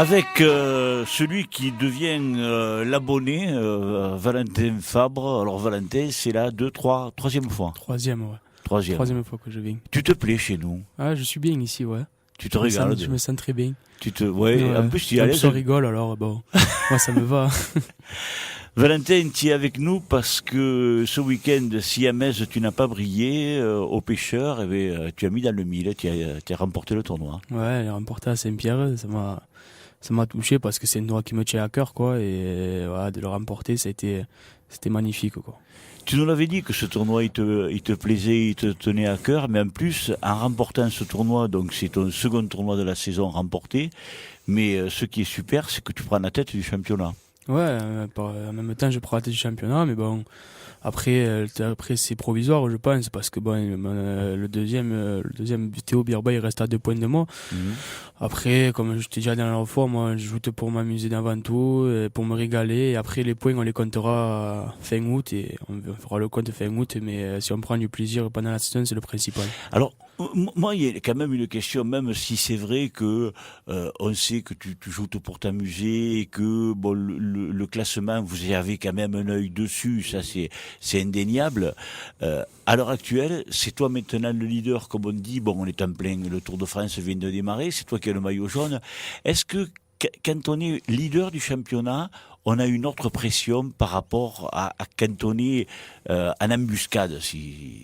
Avec celui qui devient l'abonné, Valentin Fabre. Alors Valentin, c'est la troisième fois. Troisième fois que je viens. Tu te plais chez nous? Ah, je suis bien ici, ouais. Tu te régales? Je me sens très bien. Ouais. En plus, tu y à l'aise. On rigole, alors bon, moi ça me va. Valentin, tu es avec nous parce que ce week-end, si à Metz tu n'as pas brillé au pêcheur, tu as mis dans le mille, tu as remporté le tournoi. Ouais, j'ai remporté à Saint-Pierre, ça m'a touché parce que c'est un tournoi qui me tient à cœur, quoi, et voilà, de le remporter, c'était magnifique, quoi. Tu nous l'avais dit que ce tournoi il te plaisait, il te tenait à cœur, mais en plus en remportant ce tournoi, donc c'est ton second tournoi de la saison remporté, mais ce qui est super, c'est que tu prends la tête du championnat. Ouais, en même temps je prends la tête du championnat, mais bon, après c'est provisoire, je pense, parce que bon, le deuxième Théo Birba, il reste à 2 points de moi. Après, comme je t'ai dit la dernière fois, moi je joue pour m'amuser d'avant tout, pour me régaler, et après les points on les comptera fin août, et on fera le compte fin août, mais si on prend du plaisir pendant la saison, c'est le principal. Alors, moi, il y a quand même une question, même si c'est vrai que on sait que tu joues pour t'amuser et que bon, le classement, vous y avez quand même un œil dessus, ça c'est indéniable. À l'heure actuelle, c'est toi maintenant le leader, comme on dit. Bon, on est en plein, le Tour de France vient de démarrer, c'est toi qui as le maillot jaune. Est-ce que quand on est leader du championnat, on a une autre pression par rapport à quand on est en embuscade, si...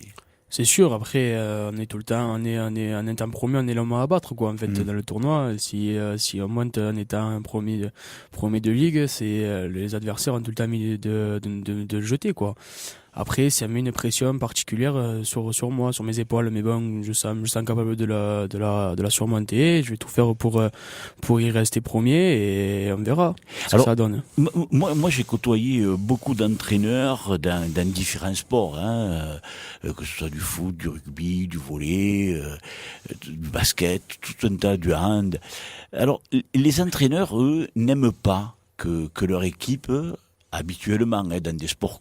C'est sûr, après, on est tout le temps, on est en étant premier, on est l'homme à abattre, quoi, en fait, dans le tournoi. Si on monte en étant premier de ligue, les adversaires ont tout le temps mis de le jeter, quoi. Après, ça met une pression particulière sur moi, sur mes épaules, mais bon, je sens capable de la surmonter. Je vais tout faire pour y rester premier, et on verra ce que ça donne. Moi, j'ai côtoyé beaucoup d'entraîneurs dans différents sports, que ce soit du foot, du rugby, du volley, du basket, tout un tas, du hand. Alors, les entraîneurs, eux, n'aiment pas que leur équipe, habituellement, dans des sports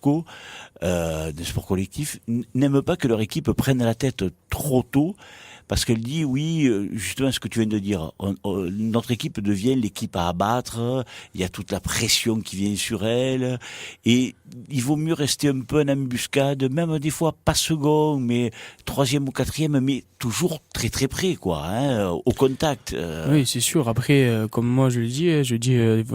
des sports collectifs, n'aiment pas que leur équipe prenne la tête trop tôt, parce qu'elle dit, oui, justement ce que tu viens de dire, notre équipe devient l'équipe à abattre, il y a toute la pression qui vient sur elle, et il vaut mieux rester un peu en embuscade, même des fois pas second, mais troisième ou quatrième, mais toujours très très près, quoi, au contact. Oui, c'est sûr. Après, comme moi je le dis,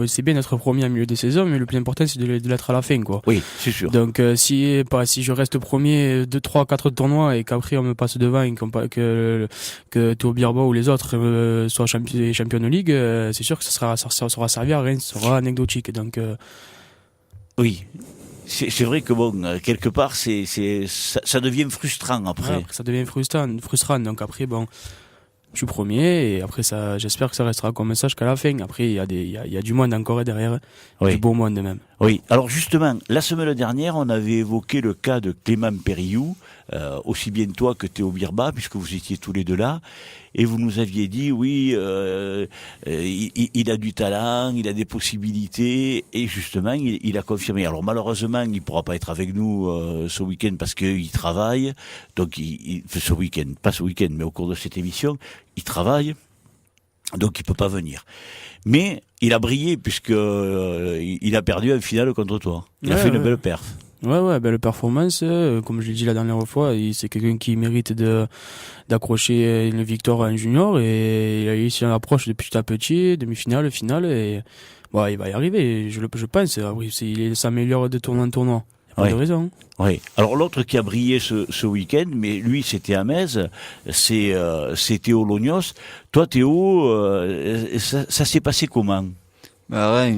c'est bien d'être premier au milieu des saisons, mais le plus important c'est de l'être à la fin, quoi. Oui, c'est sûr. Donc si je reste premier 2, 3, 4 tournois et qu'après on me passe devant et que Théo Birba ou les autres soient champions de ligue, c'est sûr que ça sera servi à rien, ça sera anecdotique. Donc oui. C'est vrai que bon, quelque part, ça devient frustrant après. Ouais, après ça devient frustrant. Donc après, bon, je suis premier, et après ça, j'espère que ça restera comme ça jusqu'à la fin. Après, il y a du monde encore derrière, oui. Du beau monde même. Oui. Alors justement, la semaine dernière, on avait évoqué le cas de Clément Périou, aussi bien toi que Théo Birba, puisque vous étiez tous les deux là, et vous nous aviez dit, oui, il a du talent, il a des possibilités, et justement, il a confirmé. Alors malheureusement, il pourra pas être avec nous ce week-end parce qu'il travaille, donc ce week-end, pas ce week-end, mais au cours de cette émission, il travaille, donc il peut pas venir. Mais il a brillé puisque il a perdu en finale contre toi. Il a fait une belle perf. Ouais, belle performance. Comme je l'ai dit la dernière fois, c'est quelqu'un qui mérite d'accrocher une victoire en junior, et il a réussi à approche de petit à petit, demi-finale, finale, et bon, il va y arriver. Je pense. Oui, il s'améliore de tournoi en tournoi. Y a pas de raison. Oui. Alors l'autre qui a brillé ce week-end, mais lui c'était à Metz, c'est Théo Lognos. Toi Théo, ça s'est passé comment? Bah rien,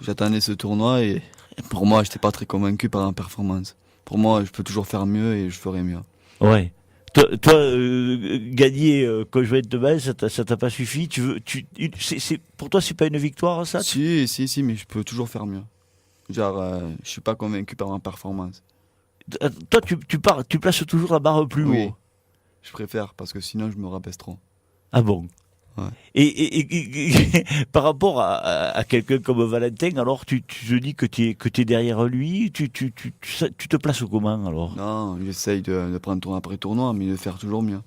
j'attendais ce tournoi et pour moi j'étais pas très convaincu par la performance. Pour moi je peux toujours faire mieux et je ferai mieux. Ouais. Toi, gagner conjoint de Metz, ça t'a pas suffi? Pour toi c'est pas une victoire ça? Si, mais je peux toujours faire mieux. Genre, je suis pas convaincu par ma performance. Toi, tu places toujours la barre plus haut. Je préfère, parce que sinon je me rabaisse trop. Ah bon? Ouais. Et par rapport à quelqu'un comme Valentin, alors tu te dis que tu es derrière lui, tu te places comment alors? Non, j'essaye de prendre tournoi après tournoi, mais de faire toujours mieux.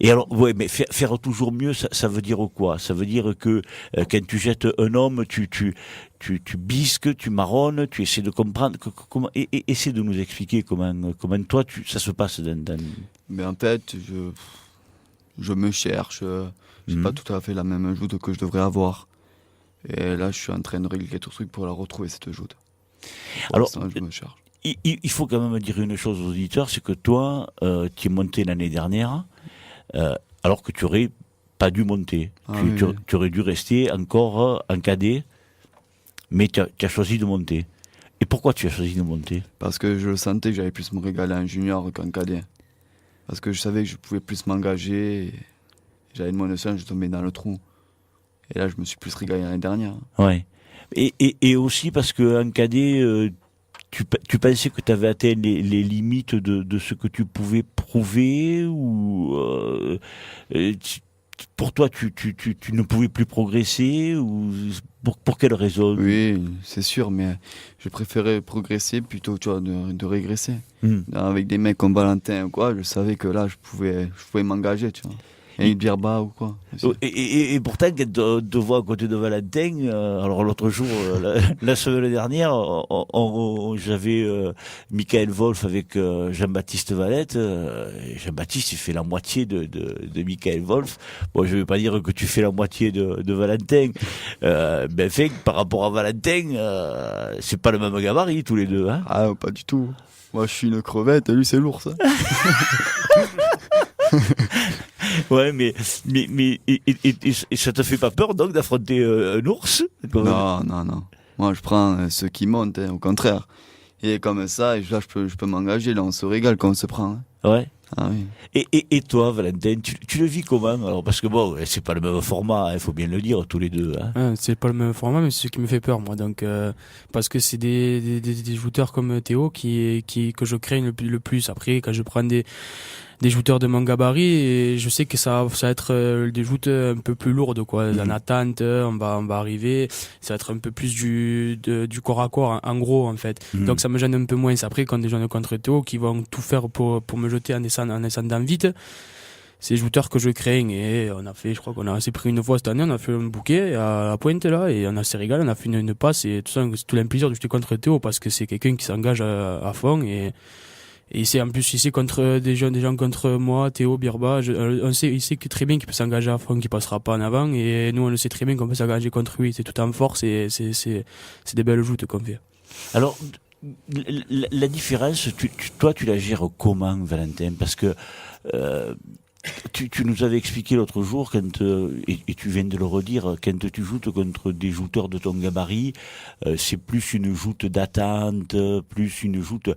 Et alors, ouais, mais faire toujours mieux, ça veut dire quoi? Ça veut dire que quand tu jettes un homme, tu bisques, tu marronnes, tu essaies de comprendre. Comment, essaie de nous expliquer comment toi, ça se passe dans... Mais en fait, je me cherche. J'ai pas tout à fait la même joute que je devrais avoir. Et là, je suis en train de régler quelques trucs pour la retrouver, cette joute. Alors, je me cherche. Il faut quand même dire une chose aux auditeurs, c'est que toi, tu es monté l'année dernière, alors que tu aurais pas dû monter. Tu aurais dû rester encore en cadet, mais tu as choisi de monter. Et pourquoi tu as choisi de monter? Parce que je sentais que j'allais plus me régaler en junior qu'en cadet. Parce que je savais que je pouvais plus m'engager. Et j'avais de mon notion, je tombais dans le trou. Et là, je me suis plus régalé l'année dernière. Ouais. Et aussi parce que en cadet, tu pensais que tu avais atteint les limites de ce que tu pouvais prouver, ou pour toi tu ne pouvais plus progresser, ou pour quelle raison? Oui, c'est sûr, mais je préférais progresser plutôt, tu vois, de régresser. Avec des mecs comme Valentin ou quoi, je savais que là, je pouvais m'engager, tu vois. Et Birba ou quoi. Et pourtant, quand on te voit à côté de Valentin, alors l'autre jour, la semaine dernière, j'avais Michael Wolf avec Jean-Baptiste Valette. Jean-Baptiste, il fait la moitié de Michael Wolf. Bon, je vais pas dire que tu fais la moitié de Valentin. Ben, fait, par rapport à Valentin, c'est pas le même gabarit, tous les deux, hein. Ah, pas du tout. Moi, je suis une crevette, lui, c'est l'ours. Ouais, mais ça te fait pas peur donc d'affronter un ours? Non. Moi, je prends ceux qui montent, au contraire. Et comme ça, là, je peux m'engager. Là, on se régale quand on se prend. Ouais. Ah oui. Et toi, Valentin, tu le vis comment? Alors, parce que bon, c'est pas le même format, il faut bien le dire, tous les deux. Hein. C'est pas le même format, mais c'est ce qui me fait peur, moi. Donc, parce que c'est des jouteurs comme Théo que je craigne le plus. Après, quand je prends des jouteurs de mon gabarit, et je sais que ça va être des joutes un peu plus lourdes, quoi. En attente, on va arriver, ça va être un peu plus du corps à corps, en gros, en fait. Donc ça me gêne un peu moins. Après, quand des gens contre Théo qui vont tout faire pour me jeter en descendant vite, c'est les jouteurs que je crains. Et je crois qu'on a assez pris une fois cette année, on a fait un bouquet à la pointe là, et on a assez régalé, on a fait une passe, et tout ça, c'est tout l'implaisir de jouer contre Théo, parce que c'est quelqu'un qui s'engage à fond, et c'est en plus ici contre des gens contre moi, Théo, Birba, il sait que très bien qu'il peut s'engager à fond, qu'il passera pas en avant, et nous on le sait très bien qu'on peut s'engager contre lui, c'est tout en force, et c'est des belles joutes qu'on fait. Alors, la différence, toi tu la gères comment, Valentin? Parce que tu nous avais expliqué l'autre jour, et tu viens de le redire, quand tu joutes contre des jouteurs de ton gabarit, c'est plus une joute d'attente, plus une joute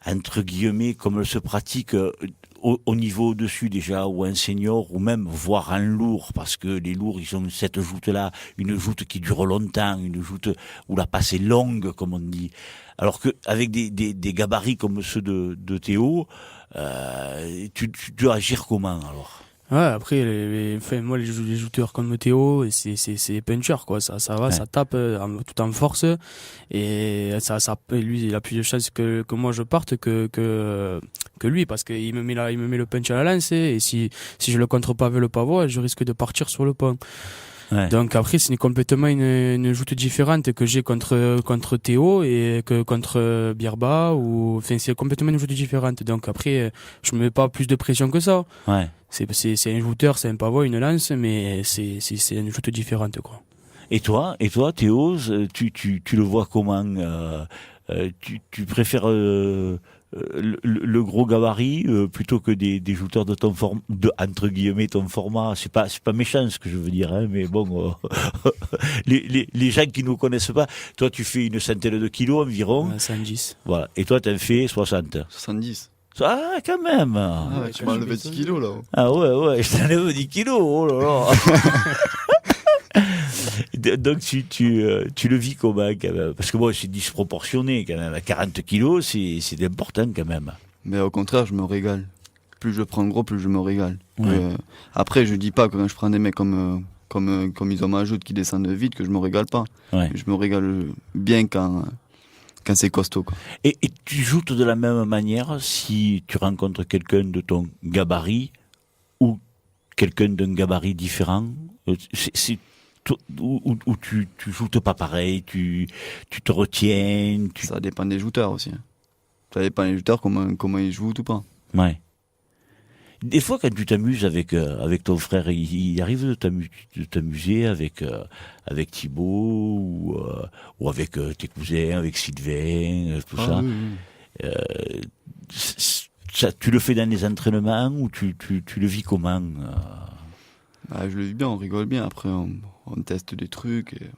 entre guillemets, comme elle se pratique au niveau au-dessus déjà, ou un senior, ou même voire un lourd, parce que les lourds, ils ont cette joute-là, une joute qui dure longtemps, une joute où la passe est longue, comme on dit. Alors que avec des gabarits comme ceux de Théo, tu dois agir comment alors? Ouais, après, moi, les jouteurs comme Théo, c'est puncher, quoi. Ça va, ouais. Ça tape tout en force. Et lui, il a plus de chances que moi je parte que lui, parce qu'il me met le punch à la lance. Et si je le contre pas avec le pavot, je risque de partir sur le pont. Ouais. Donc après, c'est complètement une joute différente que j'ai contre Théo et que contre Birba, enfin, c'est complètement une joute différente. Donc après, je me mets pas plus de pression que ça. Ouais. C'est un jouteur, c'est un pavot, une lance, mais c'est une joute différente, quoi. Et toi, Théo, tu le vois comment? Tu préfères le gros gabarit plutôt que des jouteurs de ton format, entre guillemets ton format? C'est pas méchant ce que je veux dire, hein, mais bon, les gens qui nous connaissent pas, toi tu fais une centaine de kilos environ. 110. Voilà. Et toi t'en fais 60. 70. Ah, quand même. Ah, ouais, tu m'as enlevé 10 kilos là. Ah ouais, je t'enlève 10 kilos, oh là là. Donc tu le vis comment quand même? Parce que moi c'est disproportionné quand même. À 40 kilos, c'est important quand même. Mais au contraire, je me régale. Plus je prends gros, plus je me régale. Ouais. Après, je dis pas que quand je prends des mecs comme ils ont ma joute qui descendent vite, que je me régale pas. Ouais. Je me régale bien quand c'est costaud, quoi. Et tu joutes de la même manière si tu rencontres quelqu'un de ton gabarit ou quelqu'un d'un gabarit différent? Ou tu joutes pas pareil, tu te retiens, Ça dépend des jouteurs aussi. Ça dépend des jouteurs, comment ils jouent ou pas. Ouais. Des fois, quand tu t'amuses avec ton frère, il arrive de t'amuser avec Thibaut ou avec tes cousins, avec Sylvain, tout ça. Oui. Ça. Tu le fais dans les entraînements ou tu le vis comment? Je le vis bien, on rigole bien. Après, on teste des trucs. Et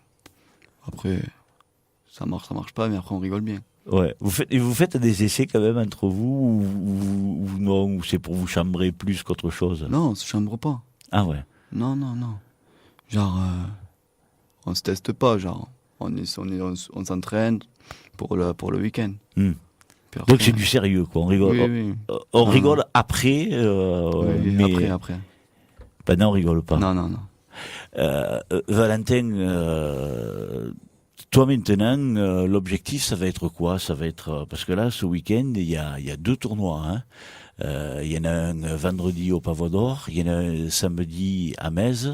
après, ça marche pas, mais après, on rigole bien. Ouais. Vous faites des essais quand même entre vous ou non, ou c'est pour vous chambrer plus qu'autre chose? Non, on se chambre pas. Ah ouais. Non. Genre, on se teste pas. Genre, on s'entraîne pour le week-end. Après, donc c'est du sérieux, quoi. On rigole. Oui. On rigole après, Oui, mais après. Pendant on rigole pas. Non. Valentin, toi maintenant, l'objectif ça va être quoi? Ça va être parce que là, ce week-end, il y a 2 tournois. Hein. Il y en a un vendredi au Pavot d'Or, il y en a un samedi à Metz.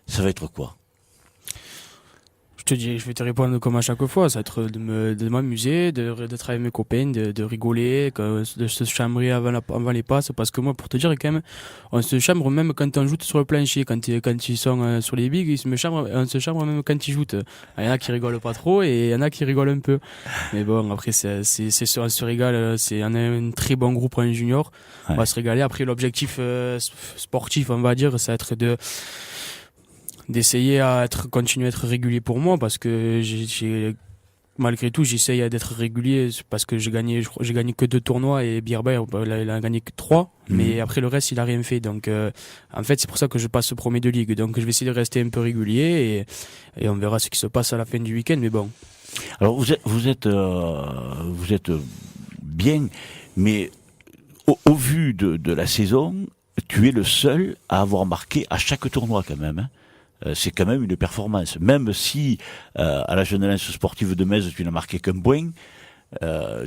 Ça va être quoi? Je vais te répondre comme à chaque fois, ça va être de m'amuser, de travailler avec mes copains, de rigoler, de se chambrer avant les passes, parce que moi, pour te dire, quand même, on se chambre même quand on joue sur le plancher, quand ils sont sur les bigs, on se chambre même quand ils jouent. Il y en a qui rigolent pas trop et il y en a qui rigolent un peu. Mais bon, après, on se régale, on a un très bon groupe en junior, on va se régaler. Après, l'objectif sportif, on va dire, ça va être d'essayer continuer à être régulier pour moi, parce que malgré tout j'essaye d'être régulier, parce que j'ai gagné que 2 tournois et Bierber il a gagné que 3, mais après le reste il a rien fait, donc en fait c'est pour ça que je passe premier de ligue, donc je vais essayer de rester un peu régulier et on verra ce qui se passe à la fin du week-end, mais bon. Alors vous êtes bien, mais au vu de la saison, tu es le seul à avoir marqué à chaque tournoi quand même, hein. C'est quand même une performance. Même si à la Jeune Alliance Sportive de Metz, tu n'as marqué qu'un point,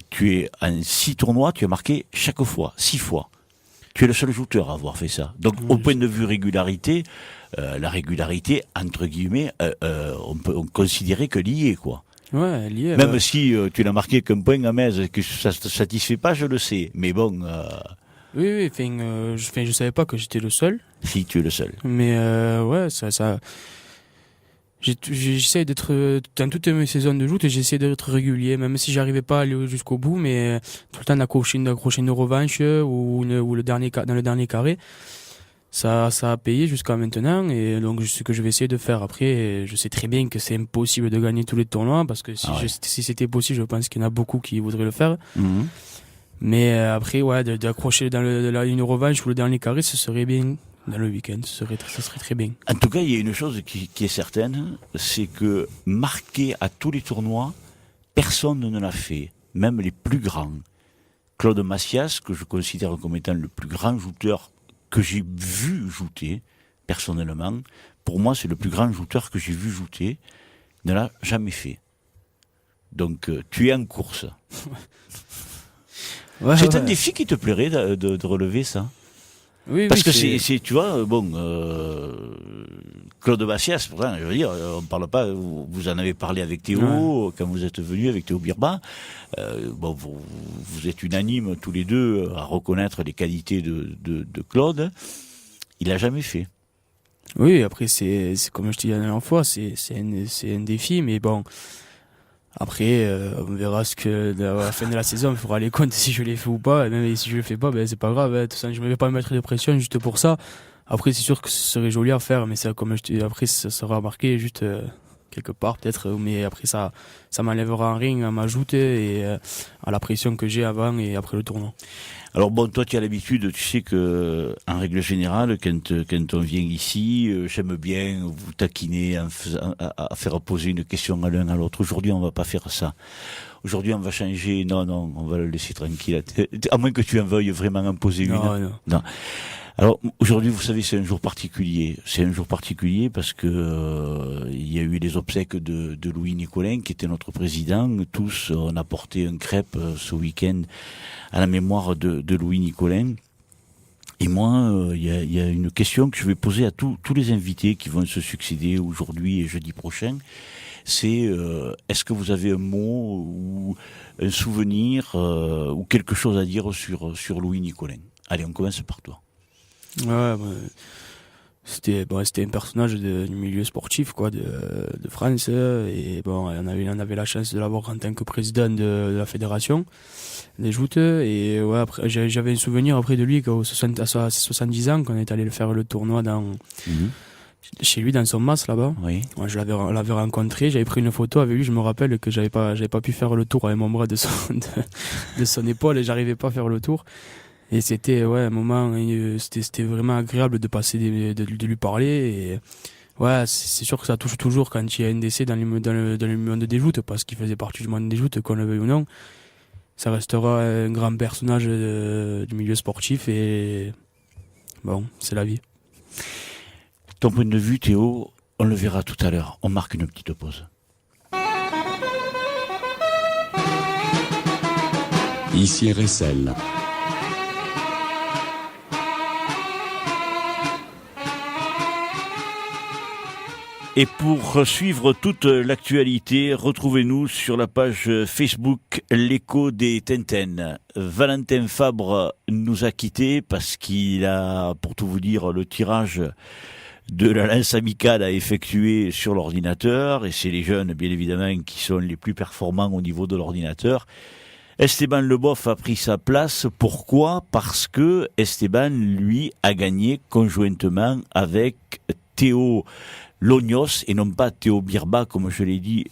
tu es en 6 tournois, tu as marqué chaque fois, 6 fois. Tu es le seul joueur à avoir fait ça. Donc au point de vue régularité, la régularité, entre guillemets, on peut considérer que liée, quoi. Ouais, liée. Même si tu n'as marqué qu'un point à Metz, que ça ne te satisfait pas, je le sais. Mais bon... Oui, je savais pas que j'étais le seul. Si, tu es le seul. Mais ouais, ça. J'essaie d'être dans toutes mes saisons de joute, j'essaie d'être régulier, même si j'arrivais pas à aller jusqu'au bout, mais tout le temps d'accrocher une revanche ou dans le dernier carré. Ça a payé jusqu'à maintenant, et donc c'est ce que je vais essayer de faire. Après, je sais très bien que c'est impossible de gagner tous les tournois, parce que si c'était possible, je pense qu'il y en a beaucoup qui voudraient le faire. Mais après, ouais, d'accrocher dans une revanche ou le dernier carré, ce serait bien. Dans le week-end, ce serait très bien. En tout cas, il y a une chose qui est certaine, c'est que marquer à tous les tournois, personne ne l'a fait, même les plus grands. Claude Massias, que je considère comme étant le plus grand joueur que j'ai vu jouer, personnellement, pour moi c'est le plus grand joueur que j'ai vu jouer, ne l'a jamais fait. Donc tu es en course. C'est un défi qui te plairait de relever ça? Oui, parce que c'est tu vois, bon, Claude Massias, je veux dire, on parle pas, vous en avez parlé avec Théo, quand vous êtes venu avec Théo Birba, bon, vous êtes unanimes tous les deux à reconnaître les qualités de Claude. Il a jamais fait. Oui, après c'est comme je te dis la dernière fois, c'est un défi, mais bon. Après, on verra à la fin de la saison, on fera les comptes si je l'ai fait ou pas. Et même si je le fais pas, ben c'est pas grave. De toute façon, je ne vais pas me mettre de pression juste pour ça. Après, c'est sûr que ce serait joli à faire, mais ça, comme je te dis, après, ça sera marqué juste quelque part peut-être. Mais après, ça m'enlèvera rien à m'ajouter et à la pression que j'ai avant et après le tournoi. Alors bon, toi tu as l'habitude, tu sais que en règle générale, quand on vient ici, j'aime bien vous taquiner à faire poser une question à l'un à l'autre. Aujourd'hui, on va pas faire ça. Aujourd'hui, on va changer. Non, on va le laisser tranquille. À moins que tu en veuilles vraiment en poser une. Non. Alors aujourd'hui, vous savez, c'est un jour particulier. C'est un jour particulier parce que il y a eu les obsèques de Louis Nicolin, qui était notre président. Tous, on a porté un crêpe ce week-end à la mémoire de Louis Nicolin. Et moi, il y a une question que je vais poser à tous les invités qui vont se succéder aujourd'hui et jeudi prochain. C'est est-ce que vous avez un mot ou un souvenir ou quelque chose à dire sur Louis Nicolin? Allez, on commence par toi. Ouais, c'était un personnage du milieu sportif quoi de France, et bon on avait la chance de l'avoir en tant que président de la fédération des joutes, et ouais, après j'avais un souvenir après de lui à ses 70 ans, quand on est allé faire le tournoi chez lui dans son mas là-bas. Oui. Ouais, l'avais rencontré, j'avais pris une photo avec lui, je me rappelle que j'avais pas pu faire le tour avec mon bras de son épaule, et j'arrivais pas à faire le tour. Et c'était un moment, c'était vraiment agréable de passer de lui parler. Et ouais, c'est sûr que ça touche toujours quand il y a un décès dans le monde des joutes, parce qu'il faisait partie du monde des joutes, qu'on le veuille ou non. Ça restera un grand personnage du milieu sportif, et bon, c'est la vie. Ton point de vue, Théo, on le verra tout à l'heure. On marque une petite pause. Ici Ressel. Et pour suivre toute l'actualité, retrouvez-nous sur la page Facebook L'écho des Tintin. Valentin Fabre nous a quittés parce qu'il a, pour tout vous dire, le tirage de la lance amicale à effectuer sur l'ordinateur, et c'est les jeunes, bien évidemment, qui sont les plus performants au niveau de l'ordinateur. Esteban Leboeuf a pris sa place. Pourquoi ? Parce que Esteban, lui, a gagné conjointement avec Théo Lognos, et non pas Théo Birba, comme je l'ai dit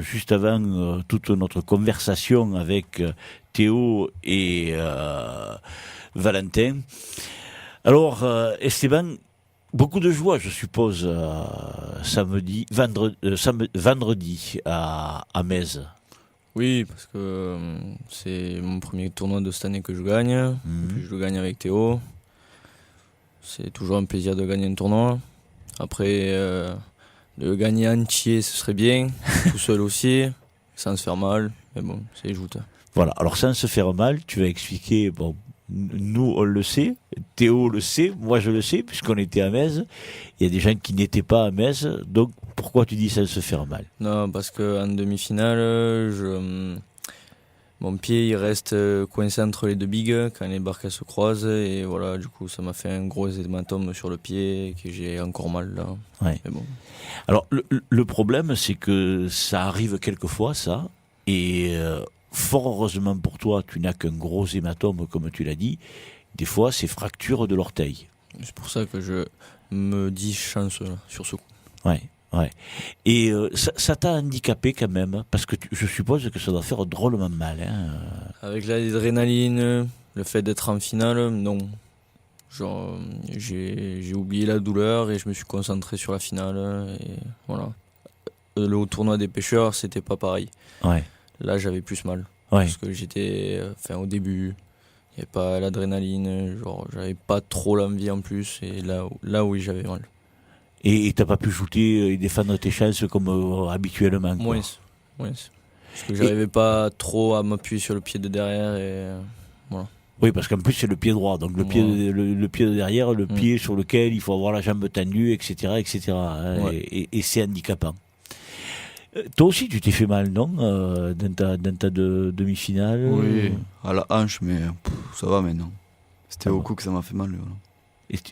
juste avant toute notre conversation avec Théo et Valentin. Alors, Esteban, beaucoup de joie, je suppose, vendredi à Metz. Oui, parce que c'est mon premier tournoi de cette année que je gagne. Puis je le gagne avec Théo. C'est toujours un plaisir de gagner un tournoi. Après, de le gagner entier, ce serait bien. Tout seul aussi, sans se faire mal. Mais bon, c'est les joutes. Voilà, alors sans se faire mal, tu vas expliquer, bon, nous on le sait, Théo le sait, moi je le sais, puisqu'on était à Metz. Il y a des gens qui n'étaient pas à Metz, donc pourquoi tu dis sans se faire mal ? Non, parce qu'en demi-finale, mon pied il reste coincé entre les deux bigues quand les barques se croisent, et voilà, du coup ça m'a fait un gros hématome sur le pied que j'ai encore mal là. Ouais. Mais bon. Alors le problème, c'est que ça arrive quelquefois, ça, et fort heureusement pour toi, tu n'as qu'un gros hématome, comme tu l'as dit. Des fois, c'est fracture de l'orteil. C'est pour ça que je me dis chanceux là, sur ce coup. Ouais. Et ça t'a handicapé quand même, parce que je suppose que ça doit faire drôlement mal. Hein. Avec l'adrénaline, le fait d'être en finale, non. Genre, j'ai oublié la douleur et je me suis concentré sur la finale. Et voilà. Le tournoi des pêcheurs, c'était pas pareil. Ouais. Là, j'avais plus mal. Ouais. Parce que j'étais, au début, il n'y avait pas l'adrénaline, genre, j'avais pas trop l'envie en plus. Et là oui, j'avais mal. Et t'as pas pu shooter et défendre tes chances comme habituellement, quoi. Moins. Parce que j'arrivais pas trop à m'appuyer sur le pied de derrière, et voilà. Oui, parce qu'en plus c'est le pied droit, donc le pied de derrière, le pied sur lequel il faut avoir la jambe tendue, etc., etc. Hein, Ouais. et c'est handicapant. Toi aussi, tu t'es fait mal, non, dans ta demi-finale? Oui, à la hanche, mais ça va maintenant. C'était au cou que ça m'a fait mal. Voilà.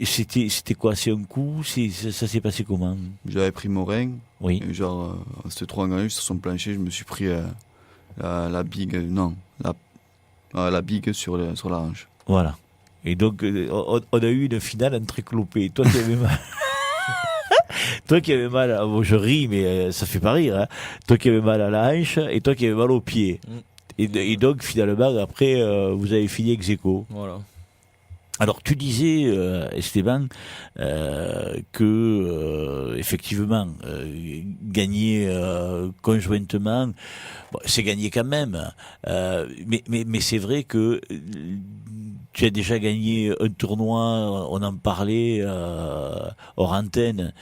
Et c'était quoi? C'est un coup? Ça s'est passé comment? J'avais pris mon rein, Oui. et genre, c'était trop engagé sur son plancher, je me suis pris la bigue, la bigue sur la hanche. Voilà. Et donc, on a eu une finale entreclopée. Toi qui avais mal. Toi qui avais mal, bon, je ris, mais ça fait pas rire. Hein. Toi qui avais mal à la hanche, et toi qui avais mal au pied. Et donc, finalement, après, vous avez fini ex aequo. Voilà. Alors, tu disais, Esteban, que effectivement, gagner conjointement, bon, c'est gagner quand même. Mais c'est vrai que tu as déjà gagné un tournoi, on en parlait hors antenne.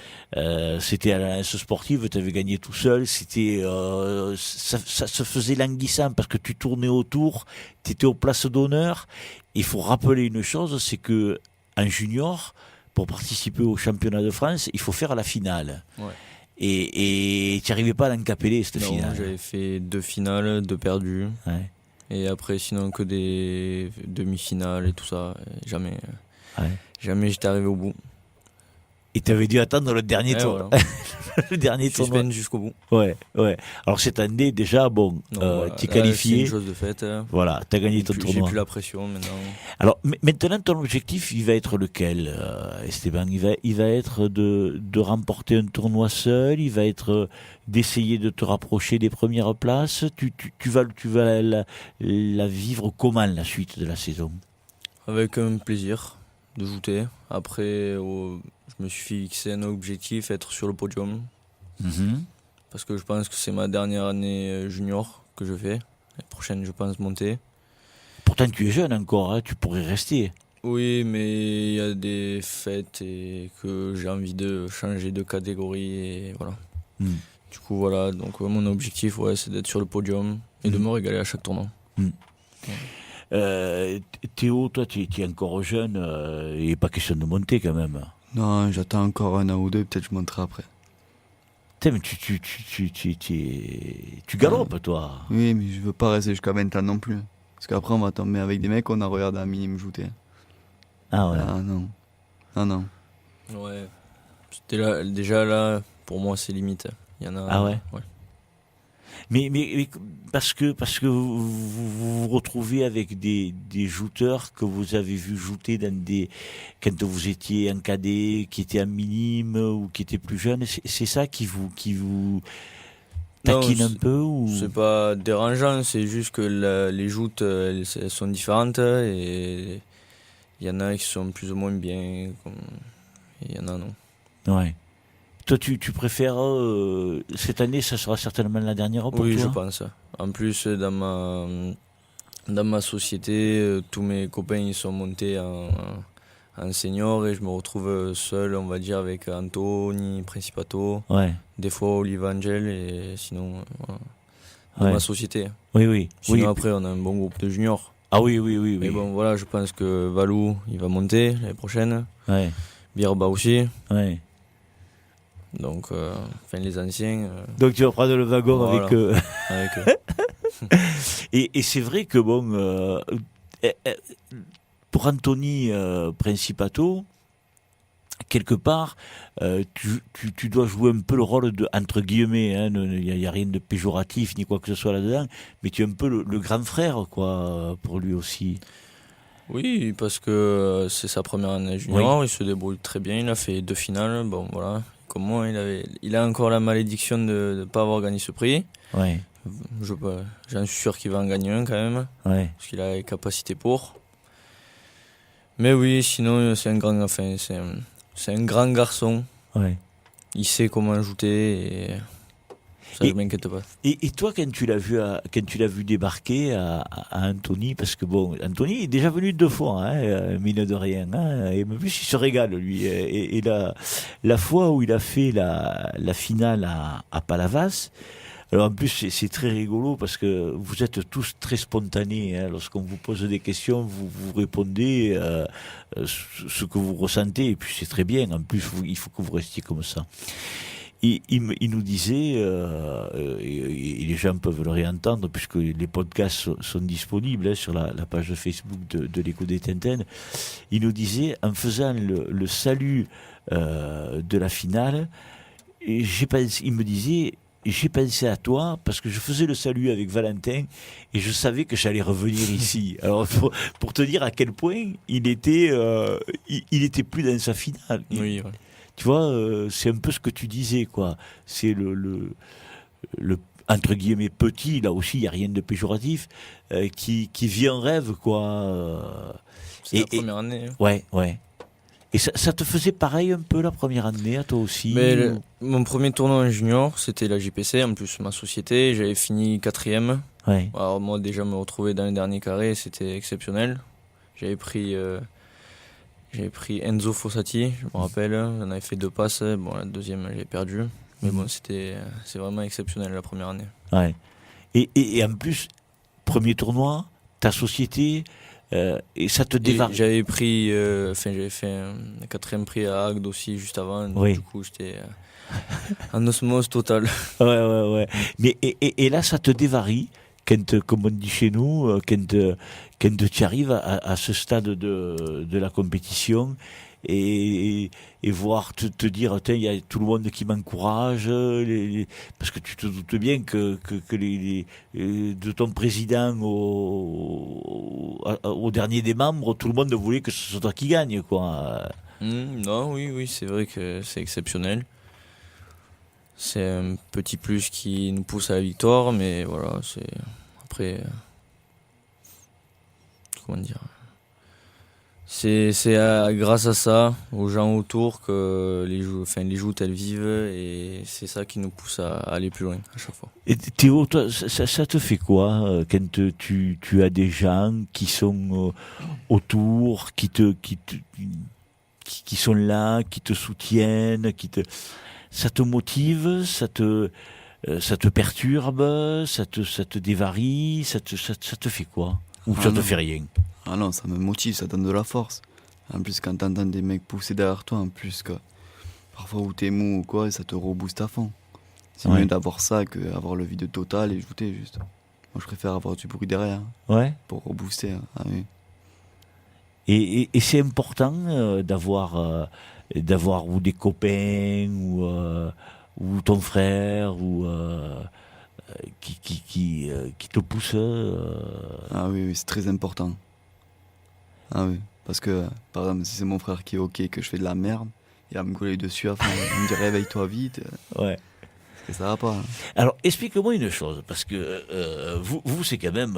C'était à l'Alliance sportive, tu avais gagné tout seul. C'était ça se faisait languissant parce que tu tournais autour, tu étais aux places d'honneur. Il faut rappeler une chose, c'est que en junior, pour participer au championnat de France, il faut faire la finale. Ouais. Et tu n'arrivais pas à l'encapeler, cette Non, finale. j'avais fait 2 finales, 2 perdues. Ouais. Et après, sinon, que des demi-finales et tout ça. Et jamais Ouais. j'étais arrivé au bout. Et tu avais dû attendre le dernier Et tour. voilà. Le dernier tournoi. Suspense jusqu'au bout. Ouais. Alors cette année, déjà, bon, Donc, voilà. tu es Là, qualifié. c'est une chose de fait. Voilà, tu as gagné J'ai ton plus- tournoi. J'ai plus la pression maintenant. Alors maintenant, ton objectif, il va être lequel, Esteban? Il va être de remporter un tournoi seul. Il va être d'essayer de te rapprocher des premières places. Tu vas la vivre comment la suite de la saison? Avec un plaisir de jouer. Après, je me suis fixé un objectif, être sur le podium. Mhm. Parce que je pense que c'est ma dernière année junior que je fais. La prochaine, je pense monter. Pourtant, tu es jeune encore, hein, tu pourrais rester. Oui, mais il y a des fêtes et que j'ai envie de changer de catégorie et voilà. Mm. Du coup, voilà. Donc, mon objectif, c'est d'être sur le podium et de me régaler à chaque tournoi. Théo, toi, tu es encore jeune, il n'est pas question de monter quand même. Non, j'attends encore 1 an ou 2, peut-être je monterai après. Putain, mais tu galopes, toi. Oui, mais je veux pas rester jusqu'à 20 ans non plus. Parce qu'après, on va tomber avec des mecs, on a regardé un minimum jouer. Ah ouais. Ah non. Ah non. Ouais. Déjà là, pour moi, c'est limite. Il y en a. Ah ouais. Mais parce que vous retrouvez avec des jouteurs que vous avez vu jouter quand vous étiez un cadet, qui était un minime ou qui était plus jeune, c'est ça qui vous taquine un peu ou... C'est pas dérangeant, c'est juste que les joutes elles sont différentes et il y en a qui sont plus ou moins bien et il y en a non. Ouais. Toi, tu préfères cette année, ça sera certainement la dernière pour Oui, toi. je pense. En plus, dans ma société, tous mes copains ils sont montés en senior et je me retrouve seul, on va dire, avec Anthony, Principato, Ouais. des fois Olive Angel et sinon, voilà. Dans Ouais. ma société. Oui. Sinon, Oui. après, on a un bon groupe de juniors. Ah oui. Mais bon, voilà, je pense que Valou, il va monter l'année prochaine. Ouais. Birba aussi. Ouais. Donc, les anciens. Donc tu vas prendre le wagon Voilà. avec eux. Avec eux. Et c'est vrai que bon, pour Anthony Principato, quelque part, tu dois jouer un peu le rôle de, entre guillemets, il n'y a rien de péjoratif ni quoi que ce soit là-dedans, mais tu es un peu le grand frère, quoi, pour lui aussi. Oui, parce que c'est sa première année junior, il se débrouille très bien, il a fait 2 finales, bon voilà. Comme moi, il a encore la malédiction de ne pas avoir gagné ce prix. Ouais. J'en suis sûr qu'il va en gagner un quand même, Ouais. parce qu'il a les capacités pour. Mais oui, sinon c'est un grand, c'est un grand garçon. Ouais. Il sait comment ajouter et ça Et- je m'inquiète pas. Et toi, quand tu l'as vu débarquer à Anthony, parce que bon, Anthony est déjà venu 2 fois, hein, mine de rien, hein, et en plus il se régale lui. Et la fois où il a fait la finale à Palavas, alors en plus c'est très rigolo parce que vous êtes tous très spontanés, hein, lorsqu'on vous pose des questions, vous répondez ce que vous ressentez, et puis c'est très bien. En plus, il faut que vous restiez comme ça. Il nous disait, et les gens peuvent le réentendre puisque les podcasts sont disponibles, hein, sur la page Facebook de l'Écho des Tintin. Il nous disait, en faisant le salut de la finale, il me disait, j'ai pensé à toi parce que je faisais le salut avec Valentin et je savais que j'allais revenir ici. Alors pour te dire à quel point il était plus dans sa finale. Oui, ouais. Tu vois, c'est un peu ce que tu disais, quoi. C'est le entre guillemets petit, là aussi, il n'y a rien de péjoratif, qui vit en rêve, quoi. C'est la première année. Ouais. Et ça te faisait pareil un peu la première année, à toi aussi? Mais mon premier tournoi en junior, c'était la JPC, en plus ma société, j'avais fini 4e. Ouais. Alors moi déjà me retrouver dans les derniers carrés, c'était exceptionnel. J'avais pris Enzo Fossati, je me rappelle. On avait fait 2 passes. Bon, la deuxième, j'ai perdu. Mais bon, c'est vraiment exceptionnel la première année. Ouais. Et en plus, premier tournoi, ta société, et ça te dévarie. J'avais fait un 4e prix à Agde aussi juste avant. Donc, oui. Du coup, j'étais en osmose totale. Ouais. Mais et là, ça te dévarie quand, comme on dit chez nous, quand tu arrives à ce stade de la compétition et voir te dire, tiens, il y a tout le monde qui m'encourage, parce que tu te doutes bien que de ton président au dernier des membres, tout le monde voulait que ce soit toi qui gagne, quoi. Non, oui, c'est vrai que c'est exceptionnel. C'est un petit plus qui nous pousse à la victoire, mais voilà, c'est après comment dire. C'est grâce à ça, aux gens autour, que les joutes elles vivent, et c'est ça qui nous pousse à aller plus loin à chaque fois. Et Théo, toi, ça te fait quoi quand tu as des gens qui sont autour, qui sont là, qui te soutiennent, ça te motive, ça te perturbe, ça te dévarie, ça te fait quoi? Ou ça te fait rien? Ah non, ça me motive, ça donne de la force. En plus, quand t'entends des mecs pousser derrière toi, en plus, que parfois où t'es mou ou quoi, ça te rebooste à fond. C'est mieux d'avoir ça qu'avoir le vide total et jouter juste. Moi, je préfère avoir du bruit derrière. Ouais. Pour rebooster. Hein. Ah, oui. Et c'est important d'avoir ou des copains ou ton frère ou qui te pousse. Ah oui, c'est très important. Ah oui, parce que par exemple, si c'est mon frère qui est ok, que je fais de la merde, il va me coller dessus à fond. Il me dit réveille-toi vite. Ouais. Parce que ça va pas. Hein. Alors, explique-moi une chose, parce que vous c'est quand même...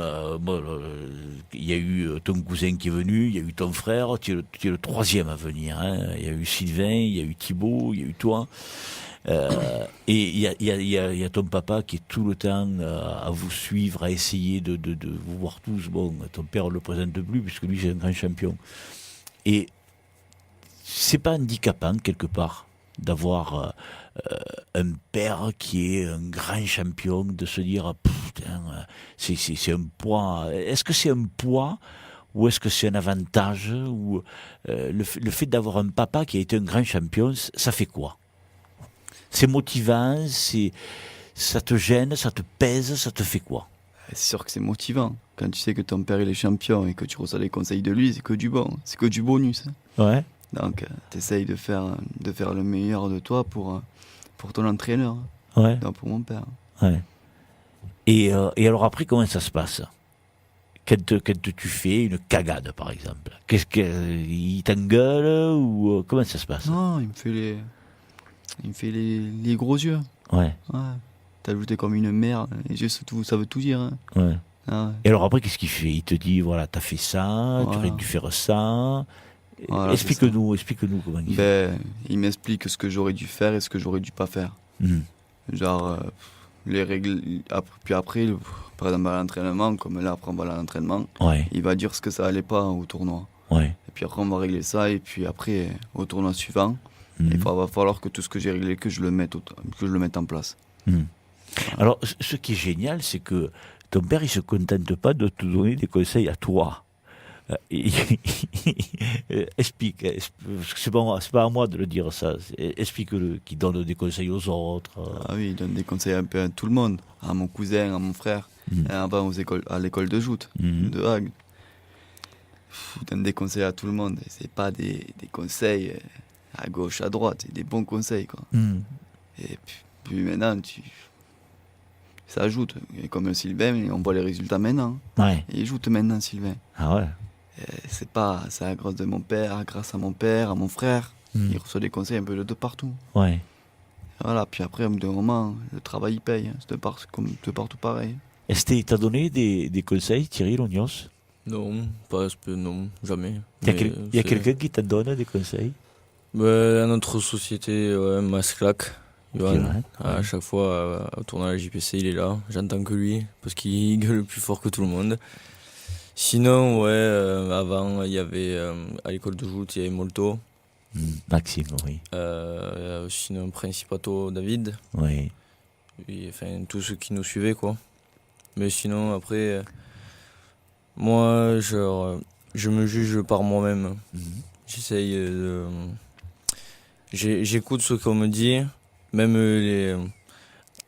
il y a eu ton cousin qui est venu, il y a eu ton frère, tu es le 3e à venir. Hein. Il y a eu Sylvain, il y a eu Thibaut, il y a eu toi. Et il y a ton papa qui est tout le temps à vous suivre, à essayer de vous voir tous. Bon, ton père ne le présente plus, puisque lui, c'est un grand champion. Et c'est pas handicapant, quelque part, d'avoir... un père qui est un grand champion, de se dire putain, c'est un poids. Est-ce que c'est un poids ou est-ce que c'est un avantage, ou le fait d'avoir un papa qui a été un grand champion, ça fait quoi? C'est motivant, ça te gêne, ça te pèse, ça te fait quoi? C'est sûr que c'est motivant. Quand tu sais que ton père il est champion et que tu reçois les conseils de lui, c'est que du bon, c'est que du bonus. Ouais. Donc t'essayes de faire le meilleur de toi pour ton entraîneur. Ouais. Non, pour mon père. Ouais. Et alors après, comment ça se passe quand tu fais une cagade, par exemple? Il t'engueule ou comment ça se passe? Non, il me fait les gros yeux. Ouais. T'as ajouté comme une merde. Les yeux, ça veut tout dire. Hein. Ouais. Ah ouais. Et alors après, qu'est-ce qu'il fait? Il te dit, voilà, t'as fait ça, tu aurais dû faire ça. Voilà, explique-nous comment il fait. Il m'explique ce que j'aurais dû faire et ce que j'aurais dû pas faire. Genre, les règles. Puis après, par exemple, à l'entraînement, comme là, après on va à l'entraînement, il va dire ce que ça allait pas au tournoi. Ouais. Et puis après, on va régler ça. Et puis après, au tournoi suivant, il va falloir que tout ce que j'ai réglé, que je le mette en place. Voilà. Alors, ce qui est génial, c'est que ton père, il se contente pas de te donner des conseils à toi. Explique, c'est pas à moi de le dire ça. Explique-le, qu'il donne des conseils aux autres. Ah oui, il donne des conseils un peu à tout le monde, à mon cousin, à mon frère, avant à l'école de joute de Hague. Il donne des conseils à tout le monde. Et c'est pas des conseils à gauche, à droite, c'est des bons conseils, quoi. Et puis maintenant, ça ajoute. Et comme Sylvain, on voit les résultats maintenant. Ouais. Et il joue maintenant, Sylvain. Ah ouais. C'est à grâce de mon père, grâce à mon père, à mon frère. Il reçoit des conseils un peu de partout. Ouais. Voilà, puis après, au bout d'un moment, le travail il paye. C'est de partout pareil. Est-ce qu'il t'a donné des conseils, Thierry Lognos? Non, non, jamais. Il y a quelqu'un qui te donne des conseils? À notre société, Masclac, Johan, à ouais. chaque fois, au tournoi de la JPC, il est là. J'entends que lui, parce qu'il gueule plus fort que tout le monde. Sinon, ouais, avant, il y avait à l'école de joute, il y avait Molto. Maxime, oui. Sinon, Principato, David. Oui. Et, enfin, tous ceux qui nous suivaient, quoi. Mais sinon, après, moi, genre, je me juge par moi-même. J'essaye de. J'écoute ce qu'on me dit, même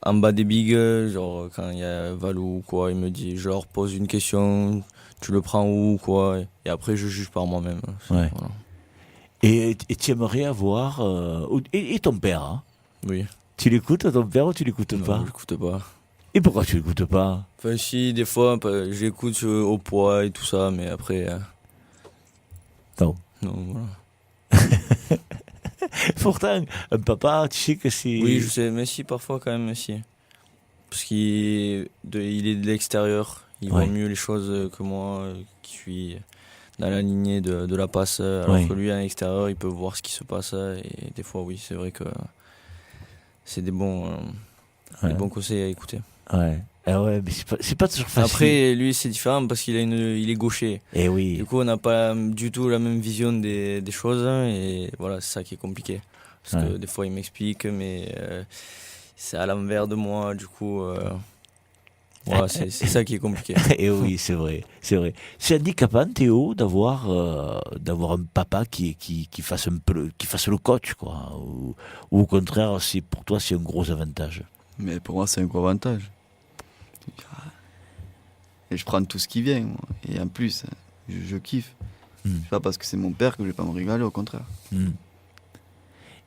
en bas des bigs, genre quand il y a Valou ou quoi, il me dit, je leur pose une question, tu le prends où, quoi, et après je juge par moi-même. Ouais. Voilà. Et tu aimerais avoir... et ton père, hein? Oui. Tu l'écoutes, ton père, ou tu l'écoutes Non, pas? je l'écoute pas. Et pourquoi tu l'écoutes pas? Enfin, si, des fois, j'écoute au poids et tout ça, mais après. Non. Non, voilà. Pourtant, un papa, tu sais que c'est... Oui, je sais, mais si, parfois quand même, mais si. Parce il est de l'extérieur, il voit mieux les choses que moi, qui suis dans la lignée de la passe, alors que lui, à l'extérieur, il peut voir ce qui se passe, et des fois, oui, c'est vrai que c'est des bons conseils à écouter. Ouais. Ah ouais, mais c'est pas toujours facile. Après, lui, c'est différent parce qu'il est gaucher. Eh oui. Du coup, on n'a pas du tout la même vision des choses, et voilà, c'est ça qui est compliqué. Parce que des fois, il m'explique, mais c'est à l'envers de moi, du coup, voilà, c'est ça qui est compliqué. Et oui, c'est vrai, c'est vrai. C'est handicapant, Théo, d'avoir un papa qui fasse un peu qui fasse le coach, quoi. Ou au contraire, pour toi, c'est un gros avantage. Mais pour moi, c'est un gros avantage. Et je prends tout ce qui vient, moi. Et en plus, je kiffe. C'est pas parce que c'est mon père que je vais pas me régaler, au contraire.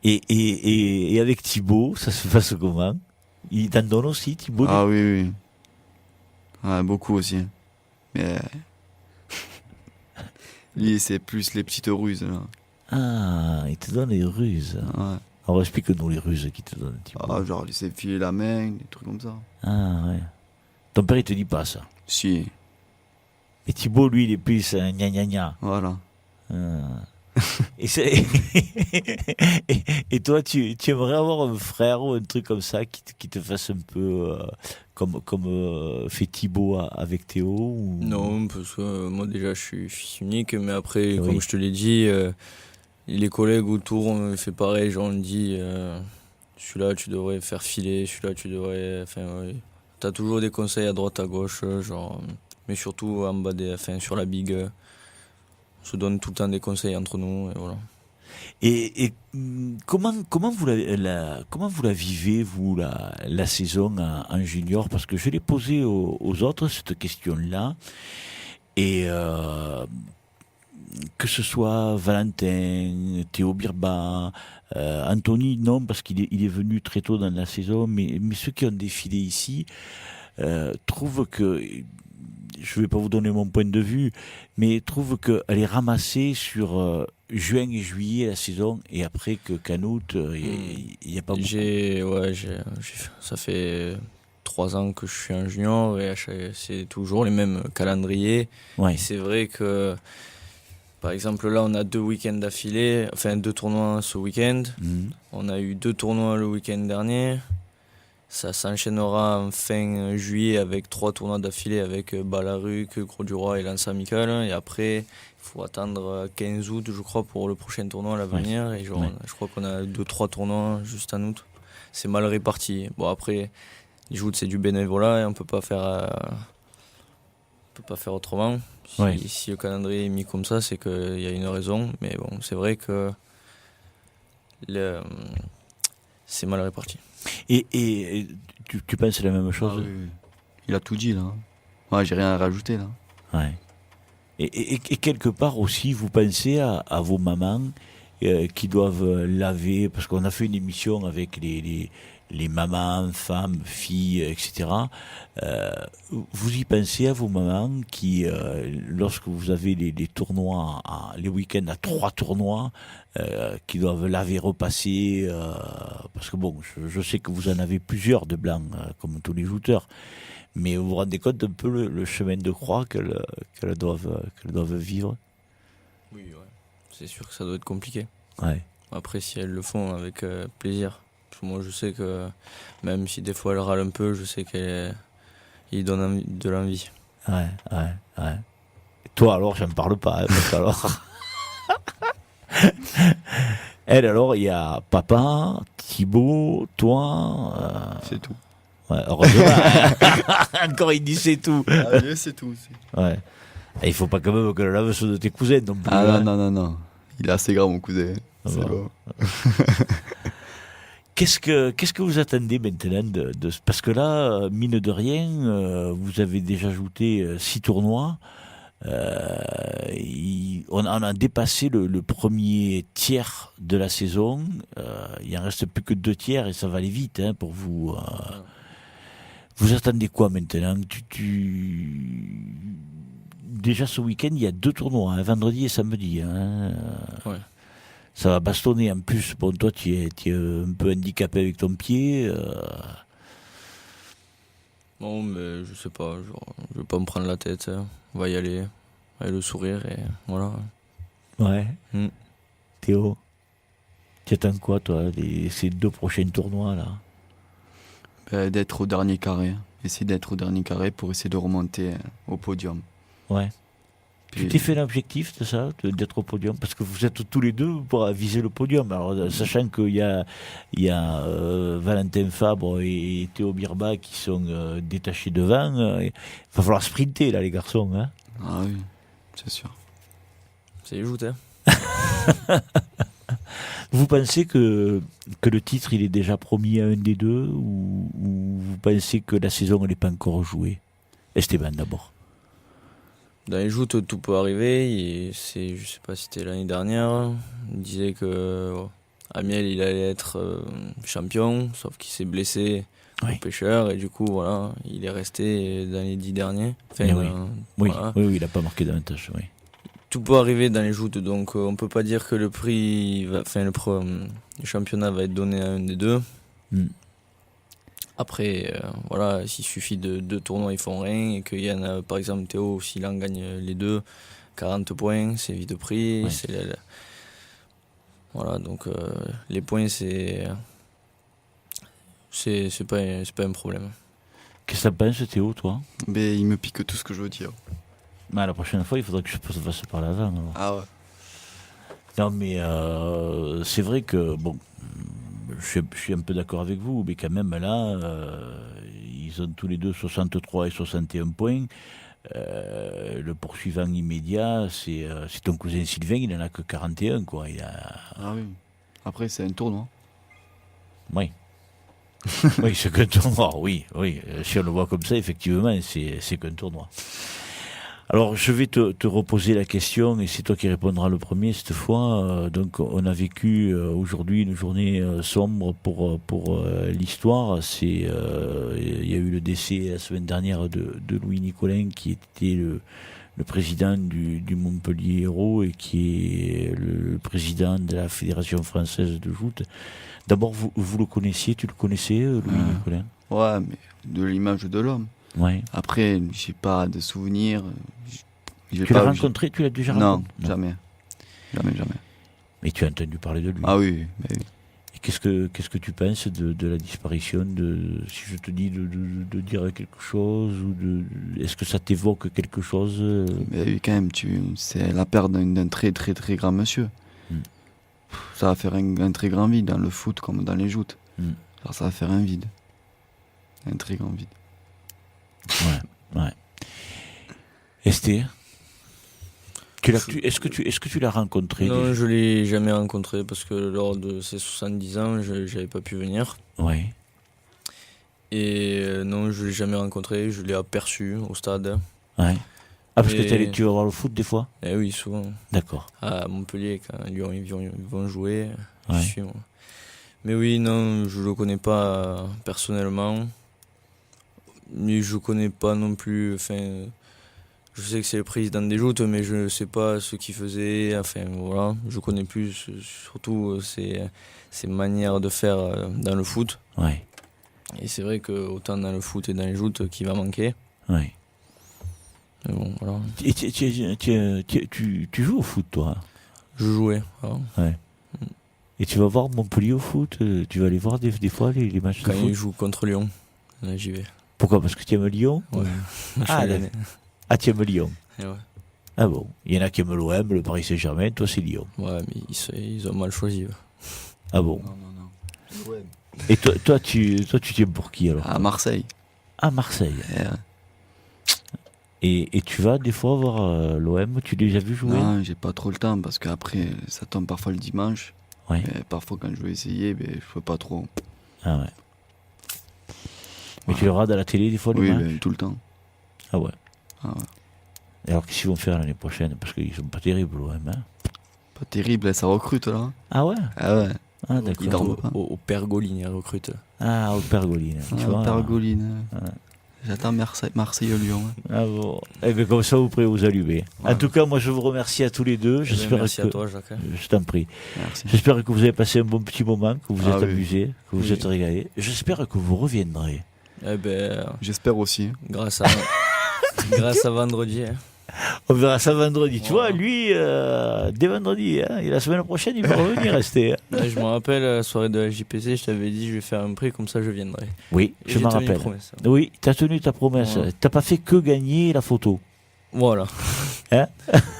Et avec Thibaut, ça se passe comment? Il t'en donne aussi, Thibaut? Ah oui. Ah, beaucoup aussi. Mais lui, c'est plus les petites ruses, là. Ah, il te donne les ruses. Ouais. Alors explique-nous les ruses qu'il te donne, Thibaut. Ah, genre laisser filer la main, des trucs comme ça. Ah ouais. Ton père, il te dit pas ça. Si. Et Thibaut, lui, il est plus gna gna gna. Voilà. Et toi, tu aimerais avoir un frère ou un truc comme ça qui te fasse un peu comme fait Thibaut avec Théo ou... Non, parce que moi déjà je suis fils unique, mais après, comme je te l'ai dit, les collègues autour on fait pareil, genre on me dit celui-là tu devrais faire filer, celui-là tu devrais... Enfin, t'as toujours des conseils à droite à gauche, genre, mais surtout en bas sur la big, on se donne tout le temps des conseils entre nous, et voilà. Et comment vous la vivez, vous, la saison en junior? Parce que je l'ai posé aux autres, cette question-là. Et que ce soit Valentin, Théo Birba, Anthony, non, parce qu'il est venu très tôt dans la saison, mais ceux qui ont défilé ici trouvent que... Je ne vais pas vous donner mon point de vue, mais trouve qu'elle est ramassée sur juin et juillet la saison, et après qu'en août, il n'y a pas beaucoup. Ça fait 3 ans que je suis un junior, et c'est toujours les mêmes calendriers. Ouais. Et c'est vrai que, par exemple, là, on a 2 week-ends d'affilée, enfin 2 tournois ce week-end. On a eu 2 tournois le week-end dernier. Ça s'enchaînera en fin juillet avec 3 tournois d'affilée avec Balaruc, Gros-du-Roi et Lance Amical. Et après, il faut attendre 15 août, je crois, pour le prochain tournoi à l'avenir. Et je crois qu'on a 2-3 tournois juste en août. C'est mal réparti. Bon, après, les joutes, c'est du bénévolat et on peut pas faire autrement. Si le calendrier est mis comme ça, c'est qu'il y a une raison. Mais bon, c'est vrai que c'est mal réparti. Et tu penses la même chose? Oui. Il a tout dit, là. Ouais, j'ai rien à rajouter, là. Ouais. Et quelque part aussi, vous pensez à vos mamans qui doivent laver, parce qu'on a fait une émission avec les mamans, femmes, filles, etc. Vous y pensez à vos mamans qui, lorsque vous avez les tournois, les week-ends à 3 tournois, qui doivent laver, repasser, parce que bon, je sais que vous en avez plusieurs de blancs, comme tous les jouteurs, mais vous vous rendez compte un peu le chemin de croix qu'elles doivent vivre? Oui, ouais. C'est sûr que ça doit être compliqué. Ouais. Après, si elles le font avec plaisir. Parce que moi, je sais que même si des fois elles râlent un peu, je sais qu'elles donnent de l'envie. Ouais. Toi, alors, j'en parle pas. Hein, parce qu'alors... Elle, alors, il y a papa, Thibaut, toi... C'est tout. Ouais, heureusement. Encore, il dit c'est tout. Ah, c'est tout. Ouais. Et il faut pas quand même que le lave soit de tes cousins non plus. Ah hein. non. Il est assez grand, mon cousin. C'est Ah, bon. Qu'est-ce que vous attendez maintenant parce que là, mine de rien, vous avez déjà ajouté 6 tournois. On a dépassé le premier tiers de la saison. Il en reste plus que 2 tiers et ça va aller vite hein, pour vous. Vous attendez quoi maintenant Déjà ce week-end, il y a 2 tournois, hein, vendredi et samedi. Hein. Ouais. Ça va bastonner en plus. Bon, toi, tu es un peu handicapé avec ton pied. Bon, mais je sais pas, je vais pas me prendre la tête. Hein. On va y aller, avec le sourire et voilà. Ouais. Mm. Théo, tu attends quoi, toi, ces 2 prochains tournois, là? D'être au dernier carré. Essayer d'être au dernier carré pour essayer de remonter au podium. Ouais. Puis, Tu t'es fait l'objectif de ça, d'être au podium? Parce que vous êtes tous les deux pour viser le podium. Alors, sachant qu'il y a Valentin Fabre et Théo Birba qui sont détachés devant, il va falloir sprinter, là, les garçons. Hein. Ah oui, c'est sûr. C'est les joutes, hein. Vous pensez que le titre, il est déjà promis à un des deux ou vous pensez que la saison, elle n'est pas encore jouée? Esteban, d'abord. Dans les joutes, tout peut arriver. Je sais pas si c'était l'année dernière. Il disait que Amiel, il allait être champion, sauf qu'il s'est blessé au pêcheur et du coup, voilà, il est resté dans les 10 derniers. Enfin, voilà. Oui, il n'a pas marqué davantage. Oui. Tout peut arriver dans les joutes, donc on peut pas dire que le prix, le championnat va être donné à un des deux. Mm. Après, voilà, s'il suffit de 2 tournois, ils font rien, et qu'il y en a, par exemple, Théo, s'il en gagne les 2, 40 points, c'est vite pris. Ouais. Voilà, donc les points, c'est pas un problème. Qu'est-ce que ça pense, Théo, toi? Mais il me pique tout ce que je veux dire. Mais la prochaine fois, il faudra que je fasse parler avant. Alors. Ah ouais. Non, mais c'est vrai que, bon, je suis un peu d'accord avec vous, mais quand même, là, ils ont tous les deux 63 et 61 points. Le poursuivant immédiat, c'est ton cousin Sylvain, il n'en a que 41, quoi. Ah oui. Après, c'est un tournoi. Oui. Oui, c'est qu'un tournoi, oui. Si on le voit comme ça, effectivement, c'est qu'un tournoi. Alors, je vais te reposer la question, et c'est toi qui répondras le premier cette fois. Donc, on a vécu aujourd'hui une journée sombre pour l'histoire. Il y a eu le décès la semaine dernière de Louis Nicolin, qui était le président du Montpellier Hérault et qui est le président de la Fédération française de joute. D'abord, vous le connaissiez, tu le connaissais, Louis Nicolin? Ouais, mais de l'image de l'homme. Ouais. Après, j'ai pas de souvenirs. Tu l'as rencontré? Tu l'as déjà rencontré? Non, jamais. Jamais. Mais tu as entendu parler de lui? Ah oui. Et qu'est-ce que tu penses de la disparition si je te dis de dire quelque chose est-ce que ça t'évoque quelque chose? Mais oui, quand même, c'est la perte d'un très très très grand monsieur. Ça va faire un très grand vide dans le foot comme dans les joutes. Alors ça va faire un vide. Un très grand vide. Ouais. Esther, est-ce que tu l'as rencontré? Non, déjà? je l'ai jamais rencontré parce que lors de ses 70 ans, j'avais pas pu venir. Ouais. Et non, je l'ai jamais rencontré, je l'ai aperçu au stade. Ouais. Ah, parce que tu vas voir le foot des fois? Eh oui, souvent. D'accord. À Montpellier, quand Lyon ils vont jouer, je suis moi. Mais oui, non, je le connais pas personnellement. Mais je connais pas non plus. Enfin, je sais que c'est le président des joutes, mais je sais pas ce qu'il faisait. Enfin, voilà, je connais plus surtout ses manières de faire dans le foot. Ouais. Et c'est vrai que autant dans le foot et dans les joutes qu'il va manquer. Ouais. Mais bon, voilà. Et tu joues au foot, toi? Je jouais. Alors. Ouais. Et tu vas voir Montpellier au foot? Tu vas aller voir des fois les matchs de foot? Quand ils jouent contre Lyon, là j'y vais. Pourquoi? Parce que tu aimes Lyon? Ouais. Tu aimes Lyon? Et ouais. Ah bon, il y en a qui aiment l'OM, le Paris Saint-Germain, toi c'est Lyon. Ouais, mais ils ont mal choisi. Ah bon. Non. Ouais. Et toi tu tiens pour qui alors? À Marseille. À Marseille. Et, Et tu vas des fois voir l'OM, tu l'as déjà vu jouer? non, j'ai pas trop le temps parce qu'après, ça tombe parfois le dimanche. Ouais. Et parfois, quand je veux essayer, ben, je peux pas trop. Ah ouais. Mais tu le regardes à la télé des fois le Oui, match? ben, tout le temps. Ah ouais. Ah ouais. Et alors qu'est-ce qu'ils vont faire l'année prochaine? Parce qu'ils sont pas terribles l'OM. Hein. Pas terrible, ça recrute là. Ah ouais? Ah ouais. Ah Ils d'accord. dorment pas. Au Pergolini, ils recrutent. Ah, au Pergolini. Tu vois, Pergoline. Ouais. J'attends Marseille-Lyon. Ah bon. Eh bien, comme ça, vous pourrez vous allumer. En Ouais. tout cas, moi, je vous remercie à tous les deux. J'espère Merci que... à toi, Jacques. Je t'en prie. Merci. J'espère que vous avez passé un bon petit moment, que vous Ah êtes oui. amusés, que vous Oui. êtes régalés. J'espère que vous reviendrez. Eh ben, J'espère aussi. grâce à vendredi. Hein. On verra ça vendredi. Tu vois, Voilà. lui, dès vendredi, hein, et la semaine prochaine, il va revenir rester. Hein. Ouais, je me rappelle, la soirée de la JPC, je t'avais dit je vais faire un prix, comme ça je viendrai. Oui, Et je j'ai m'en tenu rappelle. promesse. Oui, t'as tenu ta promesse. Ouais. T'as pas fait que gagner la photo. Voilà. Hein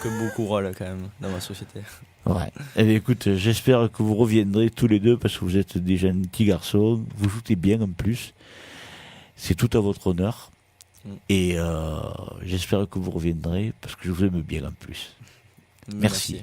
Que beaucoup râlent quand même dans ma société. Ouais. Eh bien, écoute, j'espère que vous reviendrez tous les deux parce que vous êtes des gentils garçons. Vous jouez bien en plus. C'est tout à votre honneur. Et j'espère que vous reviendrez parce que je vous aime bien en plus. Merci.